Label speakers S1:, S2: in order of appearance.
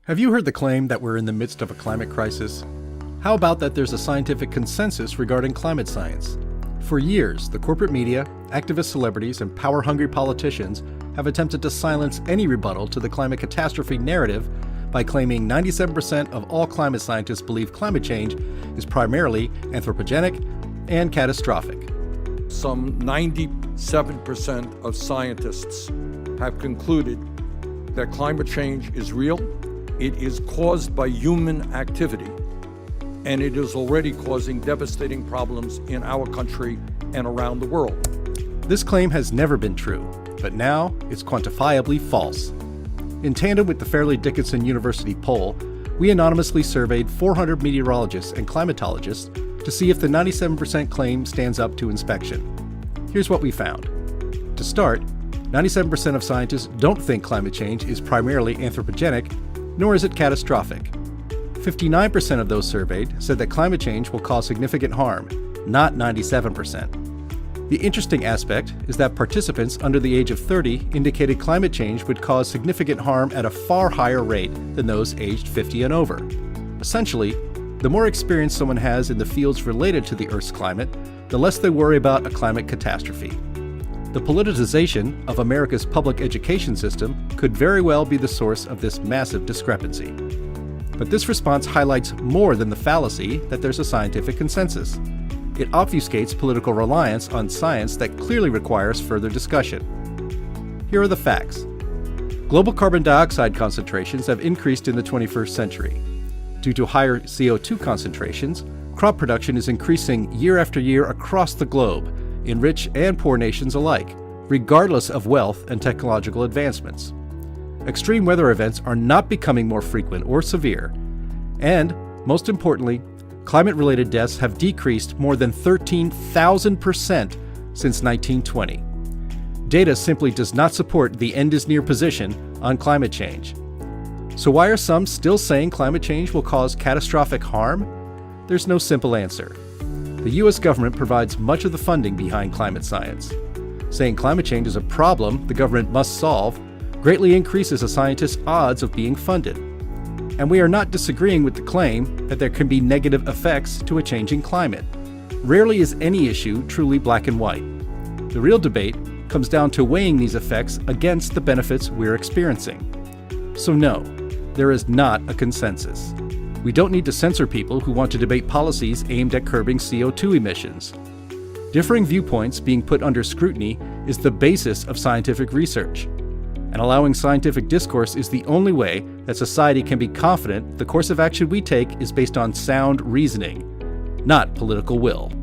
S1: Have you heard the claim that we're in the midst of a climate crisis? How about that there's a scientific consensus regarding climate science? For years, the corporate media, activist celebrities, and power-hungry politicians have attempted to silence any rebuttal to the climate catastrophe narrative by claiming 97% of all climate scientists believe climate change is primarily anthropogenic and catastrophic.
S2: Some 97% of scientists have concluded that climate change is real, it is caused by human activity, and it is already causing devastating problems in our country and around the world.
S1: This claim has never been true, but now it's quantifiably false. In tandem with the Fairleigh Dickinson University poll, we anonymously surveyed 400 meteorologists and climatologists to see if the 97% claim stands up to inspection. Here's what we found. To start, 97% of scientists don't think climate change is primarily anthropogenic, nor is it catastrophic. 59% of those surveyed said that climate change will cause significant harm, not 97%. The interesting aspect is that participants under the age of 30 indicated climate change would cause significant harm at a far higher rate than those aged 50 and over. Essentially, the more experience someone has in the fields related to the Earth's climate, the less they worry about a climate catastrophe. The politicization of America's public education system could very well be the source of this massive discrepancy. But this response highlights more than the fallacy that there's a scientific consensus. It obfuscates political reliance on science that clearly requires further discussion. Here are the facts. Global carbon dioxide concentrations have increased in the 21st century. Due to higher CO2 concentrations, crop production is increasing year after year across the globe, in rich and poor nations alike, regardless of wealth and technological advancements. Extreme weather events are not becoming more frequent or severe, and, most importantly, climate-related deaths have decreased more than 13,000% since 1920. Data simply does not support the end-is-near position on climate change. So why are some still saying climate change will cause catastrophic harm? There's no simple answer. The U.S. government provides much of the funding behind climate science. Saying climate change is a problem the government must solve greatly increases a scientist's odds of being funded. And we are not disagreeing with the claim that there can be negative effects to a changing climate. Rarely is any issue truly black and white. The real debate comes down to weighing these effects against the benefits we're experiencing. So no, there is not a consensus. We don't need to censor people who want to debate policies aimed at curbing CO2 emissions. Differing viewpoints being put under scrutiny is the basis of scientific research. And allowing scientific discourse is the only way that society can be confident the course of action we take is based on sound reasoning, not political will.